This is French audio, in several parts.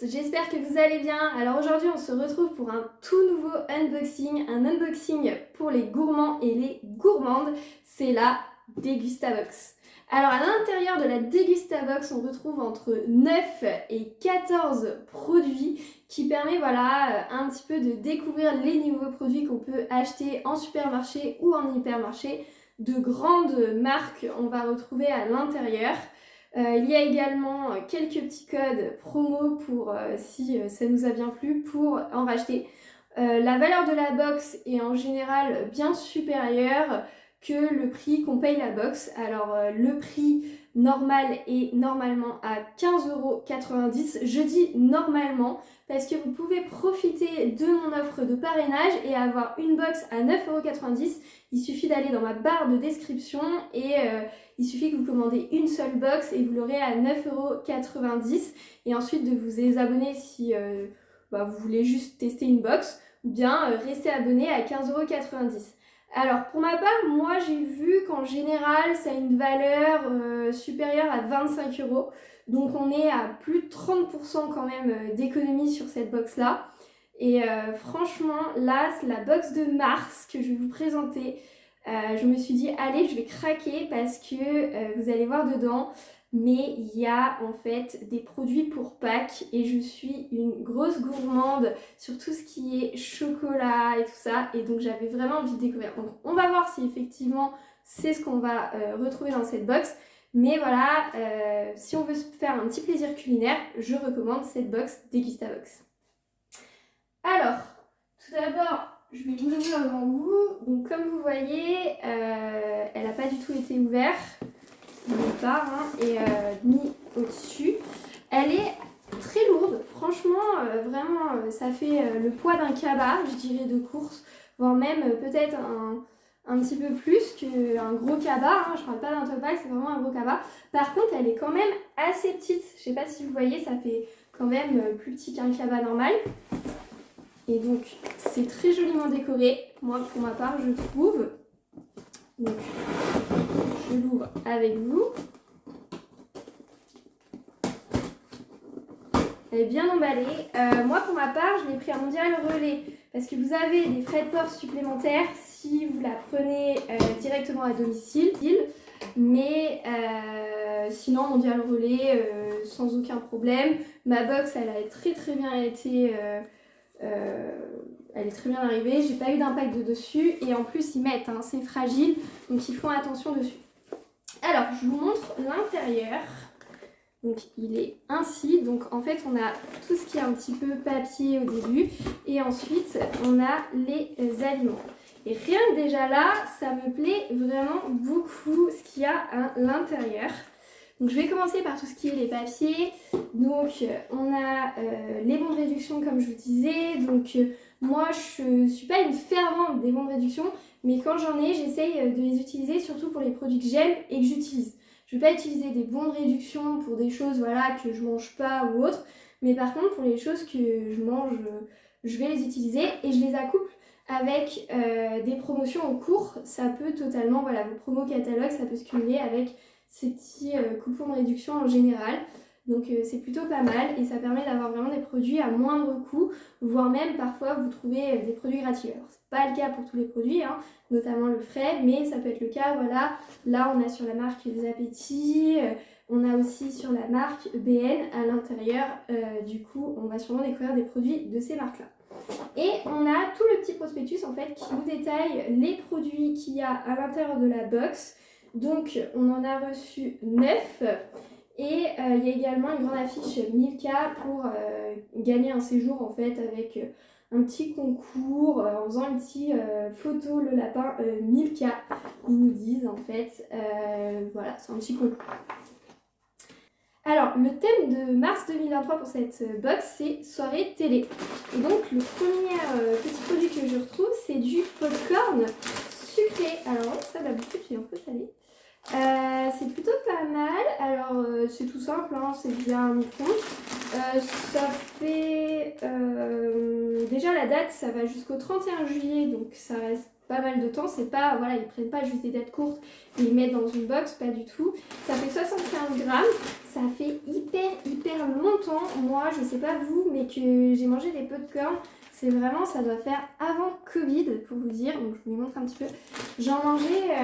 j'espère que vous allez bien. Alors aujourd'hui on se retrouve pour un tout nouveau unboxing, un unboxing pour les gourmands et les gourmandes, c'est la Degustabox. Alors à l'intérieur de la Degustabox on retrouve entre 9 et 14 produits qui permet un petit peu de découvrir les nouveaux produits qu'on peut acheter en supermarché ou en hypermarché. De grandes marques on va retrouver à l'intérieur. Il y a également quelques petits codes promo pour si ça nous a bien plu pour en racheter. La valeur de la box est en général bien supérieure que le prix qu'on paye la box. Alors le prix normal est normalement à 15,90 €. Je dis normalement parce que vous pouvez profiter de mon offre de parrainage et avoir une box à 9,90 €. Il suffit d'aller dans ma barre de description et il suffit que vous commandez une seule box et vous l'aurez à 9,90 € et ensuite de vous désabonner si vous voulez juste tester une box ou bien rester abonné à 15,90 €. Alors pour ma part, moi j'ai vu qu'en général ça a une valeur supérieure à 25 €. Donc on est à plus de 30% quand même d'économie sur cette box là. Et franchement là c'est la box de mars que je vais vous présenter. Je me suis dit allez je vais craquer parce que vous allez voir dedans, mais il y a en fait des produits pour Pâques et je suis une grosse gourmande sur tout ce qui est chocolat et tout ça, et donc j'avais vraiment envie de découvrir. Donc on va voir si effectivement c'est ce qu'on va retrouver dans cette box, mais voilà, si on veut se faire un petit plaisir culinaire, je recommande cette box Degustabox. Alors, tout d'abord, je vais vous l'ouvrir devant vous. Donc comme vous voyez, elle n'a pas du tout été ouverte nulle part et mis au-dessus. Elle est très lourde, franchement, vraiment, ça fait le poids d'un cabas, je dirais, de course, voire même peut-être un petit peu plus qu'un gros cabas. Je parle pas d'un topac, c'est vraiment un gros cabas. Par contre, elle est quand même assez petite. Je sais pas si vous voyez, ça fait quand même plus petit qu'un cabas normal. Et donc, c'est très joliment décoré, moi pour ma part, je trouve. Donc, je l'ouvre avec vous. Elle est bien emballée. Moi pour ma part, je l'ai pris à Mondial Relais parce que vous avez des frais de port supplémentaires si vous la prenez directement à domicile. Mais sinon, Mondial Relais, sans aucun problème. Ma box, elle a très bien été... elle est très bien arrivée, j'ai pas eu d'impact de dessus et en plus ils mettent, c'est fragile, donc ils font attention dessus. Alors je vous montre l'intérieur. Donc il est ainsi, donc en fait on a tout ce qui est un petit peu papier au début et ensuite on a les aliments. Et rien que déjà là, ça me plaît vraiment beaucoup ce qu'il y a à l'intérieur. Donc je vais commencer par tout ce qui est les papiers. Donc on a les bons de réduction comme je vous disais. Donc moi je suis pas une fervente des bons de réduction, mais quand j'en ai, j'essaye de les utiliser surtout pour les produits que j'aime et que j'utilise. Je ne vais pas utiliser des bons de réduction pour des choses que je mange pas ou autre, mais par contre pour les choses que je mange, je vais les utiliser et je les accouple avec des promotions en cours. Ça peut totalement, vos promos catalogues, ça peut se cumuler avec ces petits coupons de réduction en général. Donc c'est plutôt pas mal et ça permet d'avoir vraiment des produits à moindre coût, voire même parfois vous trouvez des produits gratuits. Alors c'est pas le cas pour tous les produits, notamment le frais, mais ça peut être le cas, Là on a sur la marque des appétits, on a aussi sur la marque BN à l'intérieur, du coup on va sûrement découvrir des produits de ces marques-là. Et on a tout le petit prospectus en fait qui nous détaille les produits qu'il y a à l'intérieur de la box. Donc on en a reçu 9 et il y a également une grande affiche Milka pour gagner un séjour en fait avec un petit concours en faisant une petite photo le lapin Milka, ils nous disent en fait. Voilà, c'est un petit concours. Alors, le thème de mars 2023 pour cette box, c'est soirée télé. Et donc, le premier petit produit que je retrouve, c'est du popcorn sucré. Alors, ça va bouffer, j'ai un peu salé. C'est plutôt pas mal. Alors, c'est tout simple, c'est bien un micro-ondes. Ça fait... déjà, la date, ça va jusqu'au 31 juillet, donc ça reste pas mal de temps. C'est pas, voilà, ils prennent pas juste des dates courtes et ils mettent dans une box, pas du tout. Ça fait 75 grammes, ça fait hyper longtemps, moi je sais pas vous, mais que j'ai mangé des pop-corn. C'est vraiment, ça doit faire avant Covid pour vous dire, donc je vous les montre un petit peu. J'en mangeais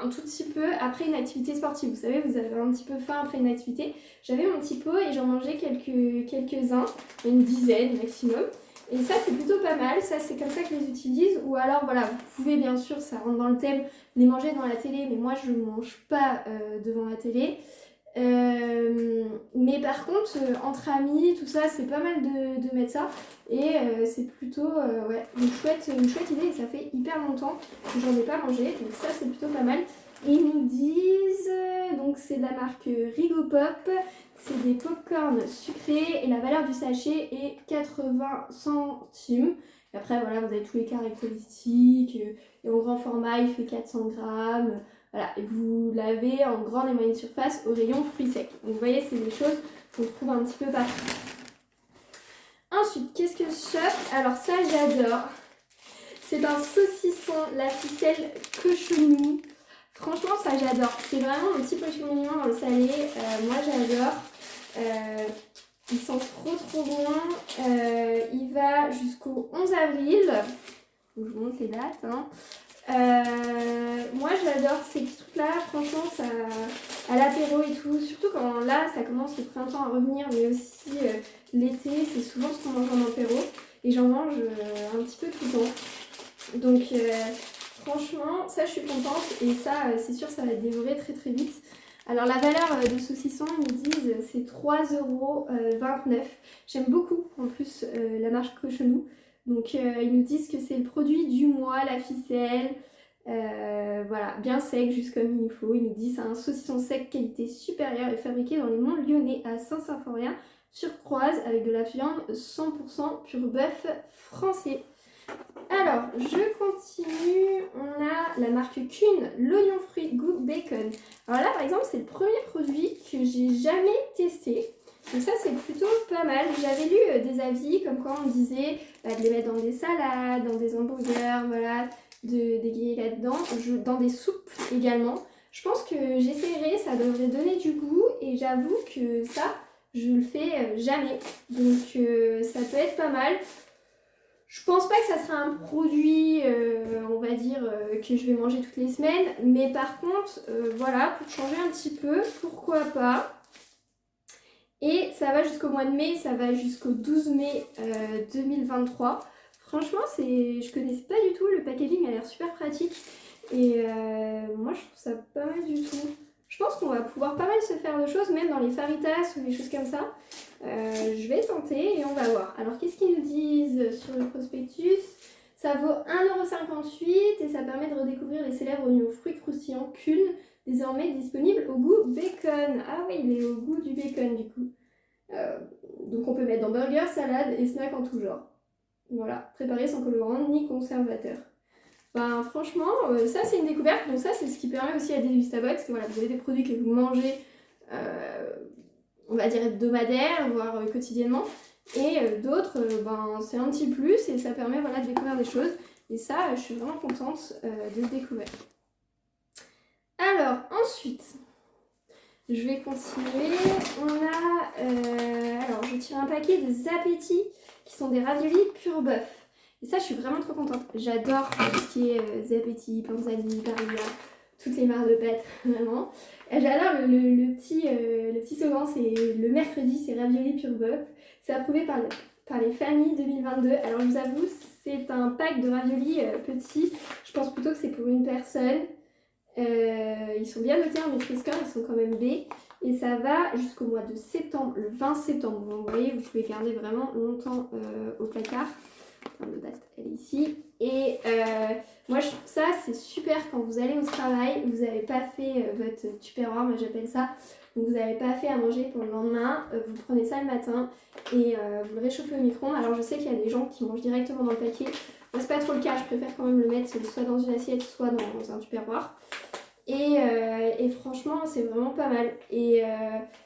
un tout petit peu après une activité sportive. Vous savez, vous avez un petit peu faim après une activité. J'avais mon petit pot et j'en mangeais quelques-uns, une dizaine maximum. Et ça, c'est plutôt pas mal. Ça, c'est comme ça que je les utilise. Ou alors, voilà, vous pouvez bien sûr, ça rentre dans le thème, les manger devant la télé. Mais moi, je ne mange pas devant la télé. Mais par contre, entre amis, tout ça, c'est pas mal de mettre ça. Et c'est plutôt ouais, une chouette idée. Et ça fait hyper longtemps que j'en ai pas mangé. Donc ça, c'est plutôt pas mal. Et ils nous disent, donc c'est de la marque Rigopop. C'est des pop-corn sucrés et la valeur du sachet est 80 centimes. Et après, voilà, vous avez tous les caractéristiques. Et en grand format, il fait 400 grammes. Voilà, et vous l'avez en grande et moyenne surface au rayon fruits secs. Donc vous voyez, c'est des choses qu'on trouve un petit peu partout. Ensuite, qu'est-ce que je chope? Alors ça, j'adore. C'est un saucisson, la ficelle cochonou. Franchement, ça, j'adore. C'est vraiment un petit pochon mignon dans le salé. Moi, j'adore. Ils sont trop bons. Il va jusqu'au 11 avril. Donc, je vous montre les dates. Hein. Moi j'adore ces petits trucs là, franchement ça à l'apéro et tout, surtout quand là ça commence le printemps à revenir, mais aussi l'été, c'est souvent ce qu'on mange en apéro et j'en mange un petit peu tout le temps. Donc franchement ça je suis contente et ça c'est sûr ça va être dévoré très vite. Alors la valeur de saucisson, ils nous disent c'est 3,29 €. J'aime beaucoup en plus la marque Cochonou. Donc ils nous disent que c'est le produit du mois, la ficelle, voilà, bien sec, juste comme il nous faut. Ils nous disent c'est un saucisson sec qualité supérieure et fabriqué dans les monts lyonnais à Saint-Symphorien sur Croise avec de la viande 100% pur bœuf français. Alors, je continue, on a la marque Kuhn, l'oignon fruit goût bacon. Alors là par exemple c'est le premier produit que j'ai jamais testé. Donc ça c'est plutôt pas mal. J'avais lu des avis comme quoi on disait de les mettre dans des salades, dans des hamburgers, voilà, d'égayer là-dedans, dans des soupes également. Je pense que j'essaierai, ça devrait donner du goût et j'avoue que ça je le fais jamais. Donc ça peut être pas mal. Je pense pas que ça sera un produit, on va dire, que je vais manger toutes les semaines. Mais par contre, voilà, pour changer un petit peu, pourquoi pas. Et ça va jusqu'au mois de mai, ça va jusqu'au 12 mai 2023. Franchement, je connaissais pas du tout, le packaging a l'air super pratique. Et moi, je trouve ça pas mal du tout. Je pense qu'on va pouvoir pas mal se faire de choses, même dans les faritas ou des choses comme ça. Je vais tenter et on va voir. Alors, qu'est-ce qu'ils nous disent sur le prospectus? Ça vaut 1,58 € et ça permet de redécouvrir les célèbres oignons fruits croustillants Kuhn, désormais disponible au goût bacon. Ah oui, il est au goût du bacon du coup. Donc on peut mettre dans burger, salade et snack en tout genre. Voilà, préparé sans colorant ni conservateur. Ben franchement, ça c'est une découverte. Donc ça c'est ce qui permet aussi à Degustabox que voilà, vous avez des produits que vous mangez, on va dire hebdomadaire, voire quotidiennement. Et d'autres, ben c'est un petit plus et ça permet voilà, de découvrir des choses. Et ça, je suis vraiment contente de le découvrir. Alors ensuite, je vais continuer. On a, alors je tire un paquet de Zapetti qui sont des raviolis pur bœuf. Et ça, je suis vraiment trop contente. J'adore tout ce qui est Zapetti, Panzani, Barilla, toutes les marques de pâtes, vraiment. J'adore le petit slogan, c'est le mercredi, c'est raviolis pur bœuf. C'est approuvé par les familles 2022. Alors je vous avoue, c'est un pack de raviolis petits. Je pense plutôt que c'est pour une personne. Ils sont bien notés en Nutri-Score, ils sont quand même B. Et ça va jusqu'au mois de septembre, le 20 septembre. Donc, vous voyez, vous pouvez garder vraiment longtemps au placard. La date, elle est ici. Et moi, je trouve ça, c'est super quand vous allez au travail, vous n'avez pas fait votre tupperware, moi j'appelle ça. Donc, vous n'avez pas fait à manger pour le lendemain. Vous prenez ça le matin et vous le réchauffez au micro-ondes. Alors, je sais qu'il y a des gens qui mangent directement dans le paquet. Moi, c'est pas trop le cas. Je préfère quand même le mettre soit dans une assiette, soit dans un tupperware. Et franchement, c'est vraiment pas mal. Et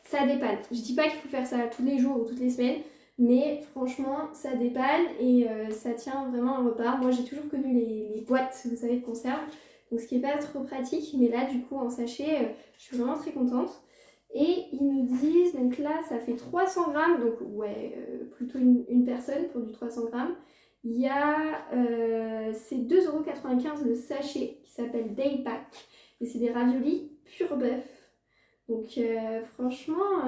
ça dépanne. Je dis pas qu'il faut faire ça tous les jours ou toutes les semaines, Mais franchement, ça dépanne et ça tient vraiment un repas. Moi, j'ai toujours connu les boîtes, vous savez, de conserve. Donc, ce qui n'est pas trop pratique. Mais là, du coup, en sachet, je suis vraiment très contente. Et ils nous disent, donc là, ça fait 300 grammes. Donc, ouais, plutôt une personne pour du 300 grammes. Il y a, c'est 2,95 € le sachet qui s'appelle Day Pack. Et c'est des raviolis pur bœuf. Donc franchement,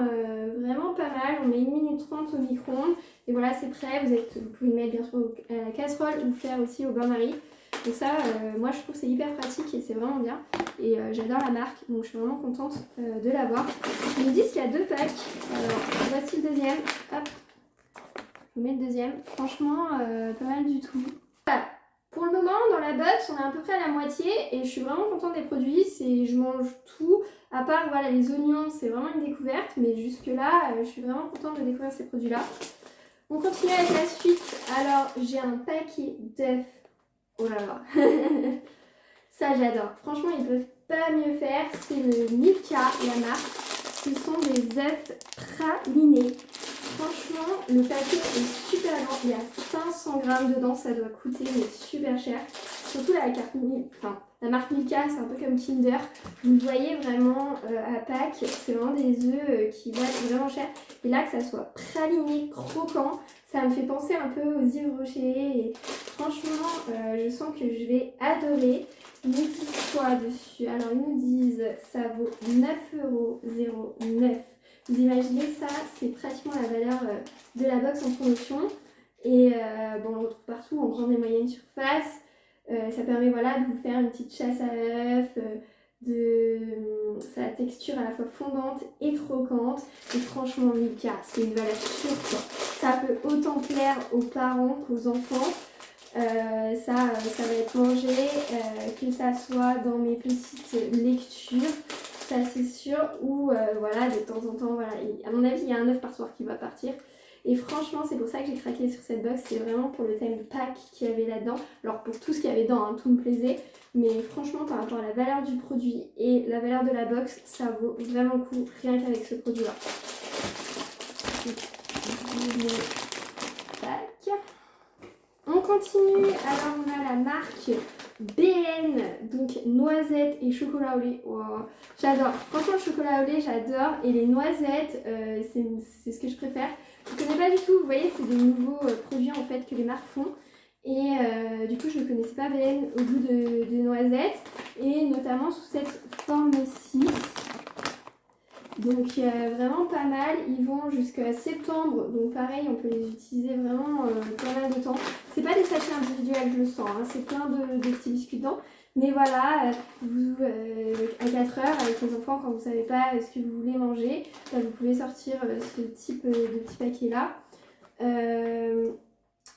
vraiment pas mal. On met 1 minute 30 au micro-ondes. Et voilà, c'est prêt. Vous pouvez le mettre bien sûr à la casserole ou faire aussi au bain-marie. Donc ça, moi je trouve que c'est hyper pratique et c'est vraiment bien. Et j'adore la marque, donc je suis vraiment contente de l'avoir. Ils me disent qu'il y a 2 packs. Alors voici le deuxième. Hop, je vous mets le deuxième. Franchement, pas mal du tout. Voilà. Pour le moment, dans la box, on est à peu près à la moitié et je suis vraiment contente des produits. Je mange tout, à part voilà, les oignons, c'est vraiment une découverte, mais jusque-là, je suis vraiment contente de découvrir ces produits-là. On continue avec la suite. Alors, j'ai un paquet d'œufs. Oh là là, ça j'adore. Franchement, ils peuvent pas mieux faire. C'est le Milka, la marque. Ce sont des œufs pralinés. Franchement, le paquet est super grand. Il y a 500 grammes dedans, ça doit coûter mais super cher. Surtout la marque Milka, c'est un peu comme Kinder. Vous le voyez vraiment à Pâques, c'est vraiment des œufs qui valent vraiment cher. Et là, que ça soit praliné, croquant, ça me fait penser un peu aux Yves Rocher. Et franchement, je sens que je vais adorer. Ils nous disent quoi dessus? Alors, ils nous disent ça vaut 9,09 €. Vous imaginez ça, c'est pratiquement la valeur de la box en promotion. Et bon, on le retrouve partout en grande et moyenne surface. Ça permet voilà, de vous faire une petite chasse à œufs, sa texture à la fois fondante et croquante. Et franchement, Milka, c'est une valeur sûre, quoi. Ça peut autant plaire aux parents qu'aux enfants. Ça va être mangé, que ça soit dans mes petites lectures, ça c'est sûr, ou voilà, de temps en temps, voilà, à mon avis, il y a un œuf par soir qui va partir. Et franchement, c'est pour ça que j'ai craqué sur cette box, c'est vraiment pour le thème pack qu'il y avait là-dedans. Alors pour tout ce qu'il y avait dedans, hein, tout me plaisait, mais franchement, par rapport à la valeur du produit et la valeur de la box, ça vaut vraiment le coup, rien qu'avec ce produit-là. Tac. On continue, alors on a la marque BN, donc noisettes et chocolat au lait. Wow. J'adore, franchement le chocolat au lait j'adore et les noisettes c'est ce que je préfère. Je ne connais pas du tout, vous voyez c'est des nouveaux produits en fait que les marques font et du coup je ne connaissais pas BN au goût de noisettes et notamment sous cette forme-ci. Donc vraiment pas mal, ils vont jusqu'à septembre, donc pareil on peut les utiliser vraiment pas mal de temps. C'est pas des sachets individuels je le sens, hein. C'est plein de petits biscuits dedans. Mais voilà, vous à 4 heures avec les enfants quand vous savez pas ce que vous voulez manger, vous pouvez sortir ce type de petit paquet là.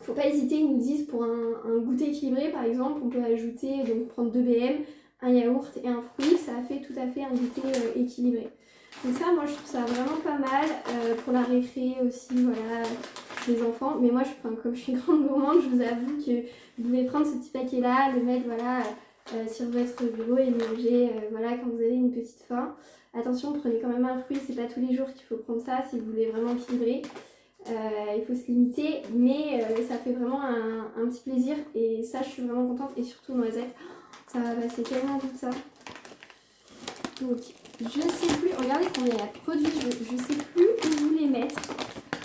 Faut pas hésiter, ils nous disent pour un goûter équilibré par exemple, on peut ajouter, donc prendre 2 BM, un yaourt et un fruit, ça fait tout à fait un goûter équilibré. Donc ça, moi je trouve ça vraiment pas mal pour la récré aussi, voilà, les enfants. Mais moi, comme je suis une grande gourmande, je vous avoue que vous pouvez prendre ce petit paquet-là, le mettre voilà, sur votre bureau et le manger voilà, quand vous avez une petite faim. Attention, prenez quand même un fruit, c'est pas tous les jours qu'il faut prendre ça si vous voulez vraiment équilibrer. Il faut se limiter, mais ça fait vraiment un petit plaisir et ça, je suis vraiment contente. Et surtout noisettes, ça va passer tellement vite ça. Donc, je sais plus, regardez combien il y a de produits, je sais plus où vous les mettre.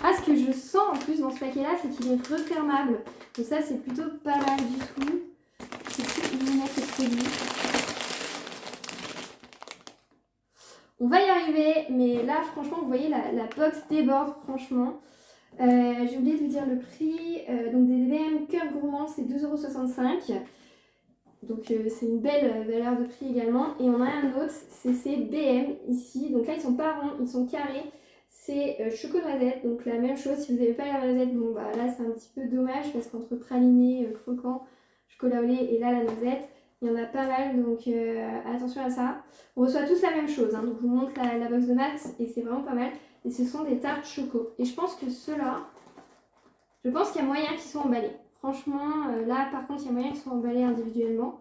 Ah, ce que je sens en plus dans ce paquet-là, c'est qu'il est refermable. Donc ça, c'est plutôt pas mal du tout. Je sais plus où vous mettre ce produit. On va y arriver, mais là, franchement, vous voyez, la box déborde, franchement. J'ai oublié de vous dire le prix. Donc des BM Cœur Gourmand, c'est 2,65 €. Donc c'est une belle valeur de prix également. Et on a un autre, c'est ces BM ici. Donc là, ils sont pas ronds, ils sont carrés. C'est choco-noisette, donc la même chose. Si vous n'avez pas la noisette, bon bah là c'est un petit peu dommage parce qu'entre praliné, croquant, chocolat au lait et là la noisette, il y en a pas mal, donc attention à ça. On reçoit tous la même chose, hein, donc je vous montre la box de Max et c'est vraiment pas mal. Et ce sont des tartes choco. Et je pense que ceux-là, je pense qu'il y a moyen qu'ils soient emballés. Franchement, là par contre, il y a moyen qu'ils soient emballés individuellement.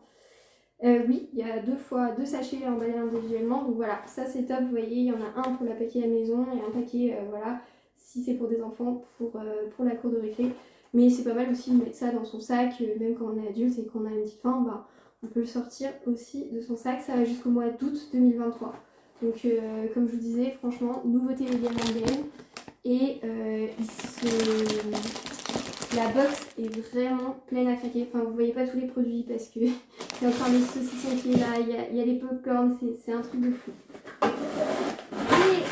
Oui, il y a deux sachets emballés individuellement. Donc voilà, ça c'est top. Vous voyez, il y en a un pour la paquet à la maison et un paquet voilà, si c'est pour des enfants, pour la cour de récré. Mais c'est pas mal aussi de mettre ça dans son sac, même quand on est adulte et qu'on a une petite faim, bah, on peut le sortir aussi de son sac. Ça va jusqu'au mois d'août 2023. Donc comme je vous disais, franchement, nouveauté Lego Game. Et la box est vraiment pleine à craquer. Enfin, vous voyez pas tous les produits parce que il y a encore les saucissons qui est là, il y a les popcorn, c'est un truc de fou. Et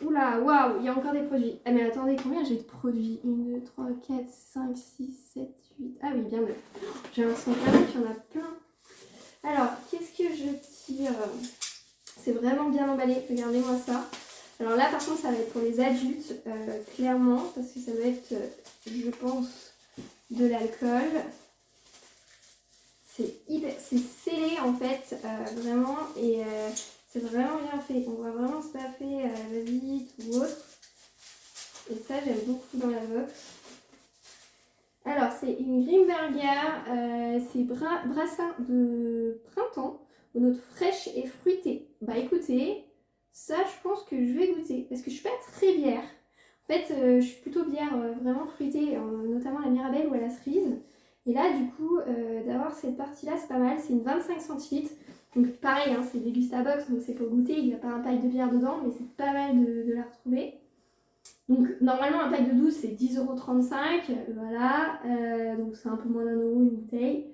oula, waouh, il y a encore des produits. Ah mais attendez, combien j'ai de produits? 1, 2, 3, 4, 5, 6, 7, 8. Ah oui, bien neuf. J'ai l'impression vraiment qu'il y en a plein. Alors, qu'est-ce que je tire? C'est vraiment bien emballé, regardez-moi ça. Alors là par contre ça va être pour les adultes, clairement, parce que ça va être, je pense, de l'alcool. C'est scellé en fait, vraiment, et c'est vraiment bien fait. On voit vraiment c'est pas fait à la va-vite ou autre. Et ça j'aime beaucoup dans la box. Alors c'est une Grimberger, c'est brassin de printemps, aux notes fraîches et fruitées. Bah écoutez, ça je pense que je vais goûter, parce que je suis pas très bière. En fait, je suis plutôt bière vraiment fruitée, notamment la Mirabelle ou à la cerise. Et là, du coup, d'avoir cette partie-là, c'est pas mal. C'est une 25 centilitres. Donc pareil, hein, c'est Degustabox, donc c'est pour goûter. Il n'y a pas un pack de bière dedans, mais c'est pas mal de la retrouver. Donc normalement, un pack de 12, c'est 10,35 €. Voilà. Donc c'est un peu moins d'1 € une bouteille.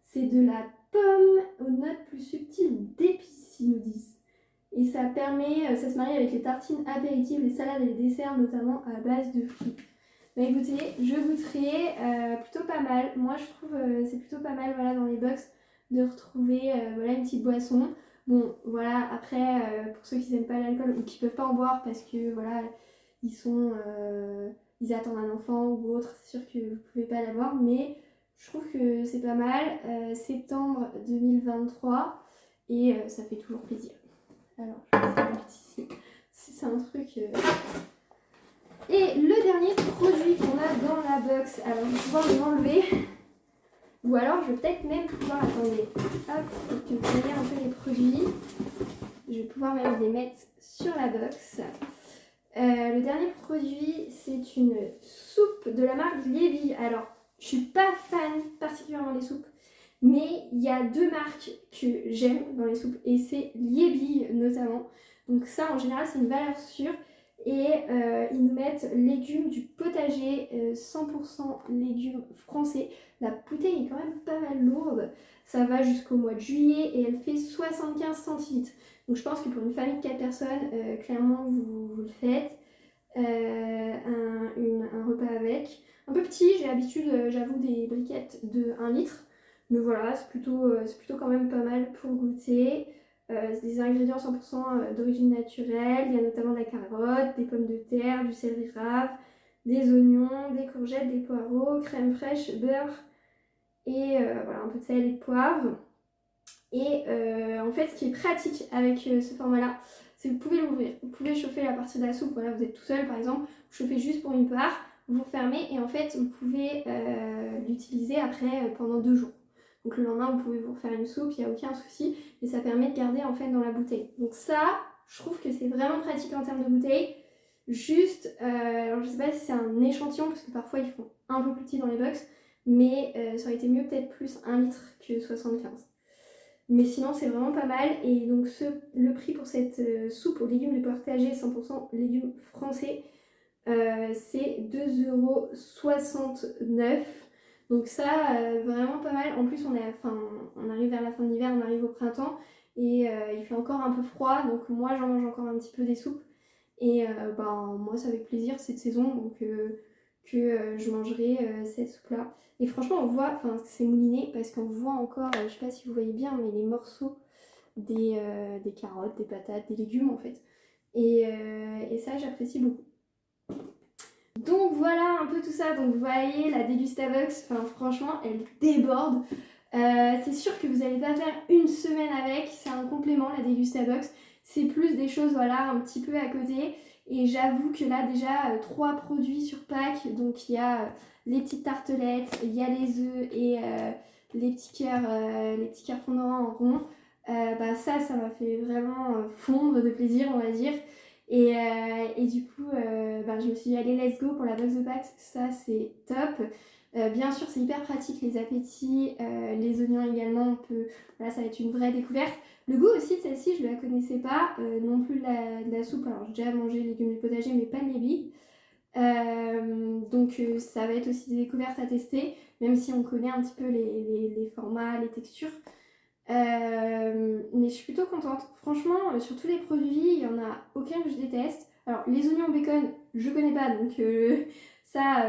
C'est de la pomme aux notes plus subtiles d'épices, ils nous disent. Et ça se marie avec les tartines apéritives, les salades et les desserts, notamment à base de fruits. Bah écoutez, je goûterai, plutôt pas mal. Moi je trouve c'est plutôt pas mal, voilà, dans les box de retrouver voilà, une petite boisson. Bon voilà, après pour ceux qui n'aiment pas l'alcool ou qui peuvent pas en boire parce que voilà, ils attendent un enfant ou autre, c'est sûr que vous pouvez pas l'avoir, mais je trouve que c'est pas mal. Septembre 2023 et ça fait toujours plaisir. Alors, je vais faire ici. C'est un truc. Et le dernier produit qu'on a dans la box, alors je vais pouvoir l'enlever. Ou alors je vais peut-être même pouvoir. Attendez. Hop, pour que vous voyez un peu les produits. Je vais pouvoir même les mettre sur la box. Le dernier produit, c'est une soupe de la marque Liebi. Alors, je suis pas fan particulièrement des soupes. Mais il y a 2 marques que j'aime dans les soupes et c'est Liebi notamment. Donc ça en général c'est une valeur sûre et ils nous mettent légumes du potager, 100% légumes français. La bouteille est quand même pas mal lourde, ça va jusqu'au mois de juillet et elle fait 75 centilitres. Donc je pense que pour une famille de 4 personnes, clairement vous le faites. Un repas avec. Un peu petit, j'ai l'habitude j'avoue des briquettes de 1 litre. Mais voilà, c'est plutôt quand même pas mal pour goûter. C'est des ingrédients 100% d'origine naturelle. Il y a notamment de la carotte, des pommes de terre, du céleri rave, des oignons, des courgettes, des poireaux, crème fraîche, beurre et voilà, un peu de sel et de poivre. Et en fait, ce qui est pratique avec ce format-là, c'est que vous pouvez l'ouvrir. Vous pouvez chauffer la partie de la soupe. Voilà, vous êtes tout seul par exemple, vous chauffez juste pour une part, vous fermez et en fait, vous pouvez l'utiliser après pendant 2 jours. Donc le lendemain, vous pouvez vous refaire une soupe, il n'y a aucun souci. Et ça permet de garder en fait dans la bouteille. Donc ça, je trouve que c'est vraiment pratique en termes de bouteille. Juste, alors je sais pas si c'est un échantillon, parce que parfois ils font un peu plus petit dans les box. Mais ça aurait été mieux peut-être plus 1 litre que 75. Mais sinon c'est vraiment pas mal. Et donc le prix pour cette soupe aux légumes de potager 100% légumes français, c'est 2,69 €. Donc ça, vraiment pas mal. En plus, on arrive vers la fin de l'hiver, on arrive au printemps. Et il fait encore un peu froid. Donc moi, j'en mange encore un petit peu des soupes. Et moi, c'est avec plaisir cette saison. Donc que je mangerai cette soupe-là. Et franchement, on voit, c'est mouliné parce qu'on voit encore, je sais pas si vous voyez bien, mais les morceaux des carottes, des patates, des légumes en fait. Et ça, j'apprécie beaucoup. Donc voilà un peu tout ça. Donc vous voyez la Degustabox, franchement elle déborde. C'est sûr que vous n'allez pas faire une semaine avec, c'est un complément la Degustabox. C'est plus des choses voilà un petit peu à côté. Et j'avoue que là déjà 3 produits sur pack. Donc il y a les petites tartelettes, il y a les œufs et les petits cœurs fondants en rond. Ça m'a fait vraiment fondre de plaisir, on va dire. Et du coup, je me suis dit, allez, let's go pour la box de Pâques, ça c'est top. Bien sûr, c'est hyper pratique, les appétits, les oignons également, voilà, ça va être une vraie découverte. Le goût aussi de celle-ci, je ne la connaissais pas, non plus de la soupe. Alors, j'ai déjà mangé les légumes du potager, mais pas de lébi. Donc, ça va être aussi des découvertes à tester, même si on connaît un petit peu les formats, les textures. Mais je suis plutôt contente. Franchement, sur tous les produits, il n'y en a aucun que je déteste. Alors, les oignons bacon, je connais pas, donc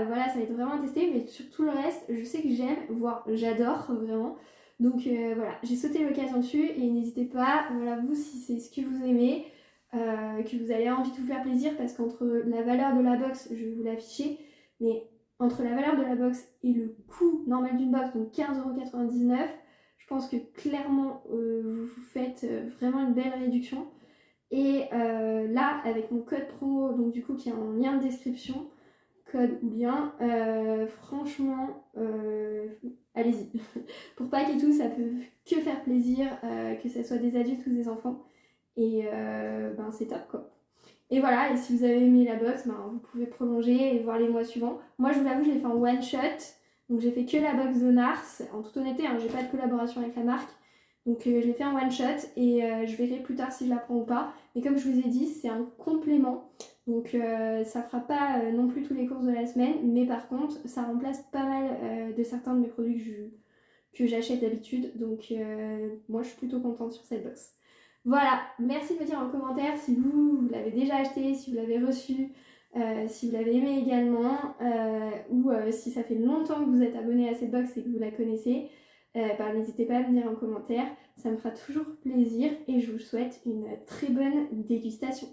voilà, ça va être vraiment à tester. Mais sur tout le reste, je sais que j'aime, voire j'adore vraiment. Donc voilà, j'ai sauté l'occasion dessus et n'hésitez pas, voilà, vous, si c'est ce que vous aimez, que vous avez envie de vous faire plaisir, parce qu'entre la valeur de la box, je vais vous l'afficher, mais entre la valeur de la box et le coût normal d'une box, donc 15,99€, je pense que clairement vous faites vraiment une belle réduction. Et là, avec mon code promo, donc du coup qui est en lien de description, code ou lien, franchement, allez-y. Pour Pâques et tout, ça peut que faire plaisir, que ce soit des adultes ou des enfants. Et c'est top quoi. Et voilà, et si vous avez aimé la box, vous pouvez prolonger et voir les mois suivants. Moi, je vous l'avoue, je l'ai fait en one shot. Donc j'ai fait que la box de mars. En toute honnêteté, j'ai pas de collaboration avec la marque. Donc je l'ai fait en one shot et je verrai plus tard si je la prends ou pas. Mais comme je vous ai dit, c'est un complément. Donc ça fera pas non plus tous les courses de la semaine. Mais par contre, ça remplace pas mal de certains de mes produits que j'achète d'habitude. Donc moi, je suis plutôt contente sur cette box. Voilà, merci de me dire en commentaire si vous l'avez déjà acheté, si vous l'avez reçu, si vous l'avez aimé également, ou si ça fait longtemps que vous êtes abonné à cette box et que vous la connaissez. N'hésitez pas à me dire en commentaire, ça me fera toujours plaisir et je vous souhaite une très bonne dégustation.